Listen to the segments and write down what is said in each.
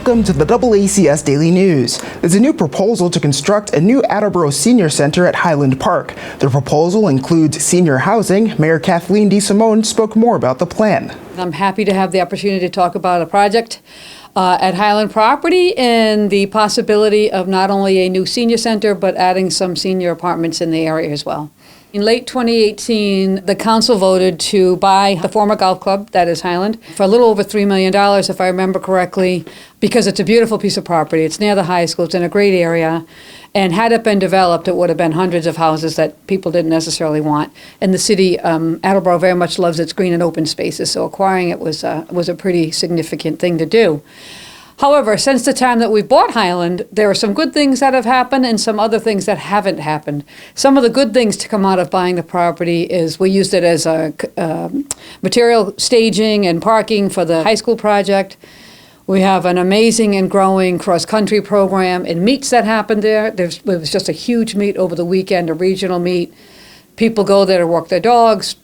Welcome to the DoubleACS Daily News. There's a new proposal to construct a new Attleboro Senior Center at Highland Park. The proposal includes senior housing. Mayor Cathleen DeSimone spoke more about the plan. I'm happy to have the opportunity to talk about a project at Highland Property and the possibility of not only a new senior center, but adding some senior apartments in the area as well. In late 2018, the council voted to buy the former golf club, that is Highland, for a little over $3 million, if I remember correctly, because it's a beautiful piece of property. It's near the high school. It's in a great area. And had it been developed, it would have been hundreds of houses that people didn't necessarily want. And the city, Attleboro, very much loves its green and open spaces, so acquiring it was a pretty significant thing to do. However, since the time that we bought Highland, there are some good things that have happened and some other things that haven't happened. Some of the good things to come out of buying the property is we used it as a material staging and parking for the high school project. We have an amazing and growing cross-country program and meets that happened there. There was just a huge meet over the weekend, a regional meet. People go there to walk their dogs,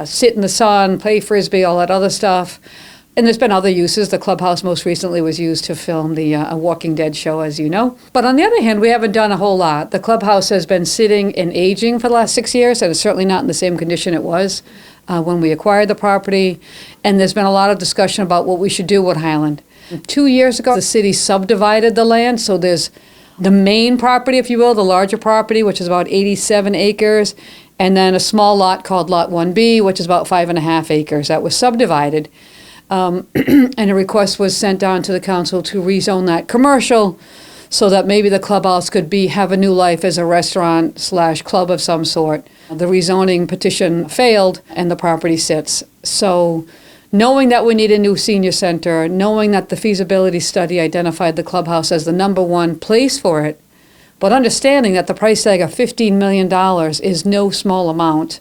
sit in the sun, play Frisbee, all that other stuff. And there's been other uses. The clubhouse most recently was used to film the a Walking Dead show, as you know. But on the other hand, we haven't done a whole lot. The clubhouse has been sitting and aging for the last 6 years, and it's certainly not in the same condition it was when we acquired the property. And there's been a lot of discussion about what we should do with Highland. 2 years ago, the city subdivided the land, so there's the main property, if you will, the larger property, which is about 87 acres, and then a small lot called Lot 1B, which is about 5.5 acres. That was subdivided. And a request was sent down to the council to rezone that commercial so that maybe the clubhouse could have a new life as a restaurant/club of some sort. The rezoning petition failed and the property sits. So knowing that we need a new senior center, knowing that the feasibility study identified the clubhouse as the #1 place for it, but understanding that the price tag of $15 million is no small amount.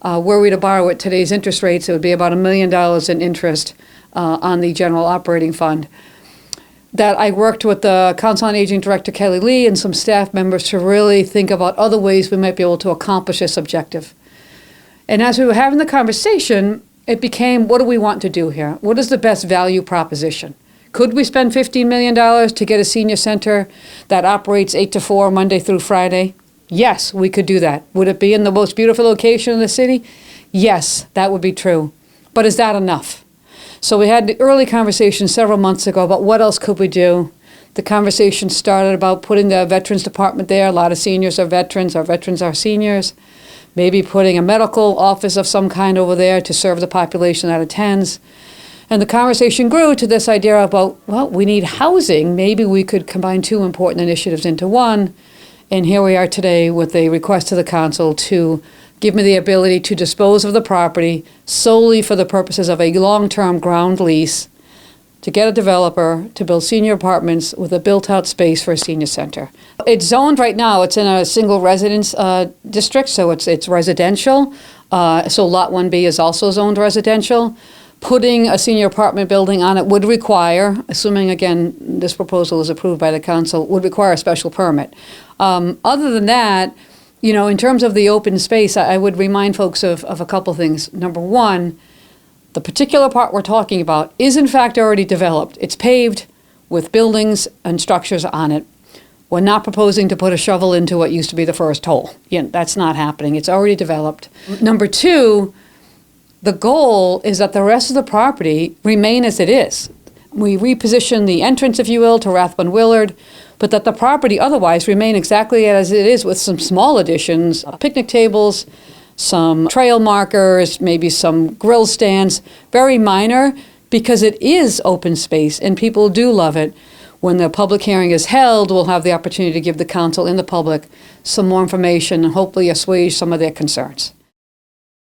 Were we to borrow at today's interest rates, it would be about $1 million in interest on the general operating fund. That I worked with the Council on Aging Director Kelly Lee and some staff members to really think about other ways we might be able to accomplish this objective. And as we were having the conversation, it became, what do we want to do here? What is the best value proposition? Could we spend $15 million to get a senior center that operates 8 to 4 Monday through Friday? Yes, we could do that. Would it be in the most beautiful location in the city? Yes, that would be true. But is that enough? So we had the early conversation several months ago about what else could we do. The conversation started about putting the Veterans Department there. A lot of seniors are veterans, our veterans are seniors. Maybe putting a medical office of some kind over there to serve the population that attends. And the conversation grew to this idea about, well, we need housing. Maybe we could combine two important initiatives into one. And here we are today with a request to the council to give me the ability to dispose of the property solely for the purposes of a long-term ground lease to get a developer to build senior apartments with a built-out space for a senior center. It's zoned right now. It's in a single residence district, so it's residential. So Lot 1B is also zoned residential. Putting a senior apartment building on it would require, assuming, again, this proposal is approved by the council, would require a special permit. Other than that, you know, in terms of the open space, I would remind folks of a couple things. Number one, the particular part we're talking about is in fact already developed. It's paved with buildings and structures on it. We're not proposing to put a shovel into what used to be the first hole. That's not happening. It's already developed. Number two, the goal is that the rest of the property remain as it is. We reposition the entrance, if you will, to Rathbun Willard, but that the property otherwise remain exactly as it is with some small additions, picnic tables, some trail markers, maybe some grill stands, very minor, because it is open space and people do love it. When the public hearing is held, we'll have the opportunity to give the council and the public some more information and hopefully assuage some of their concerns.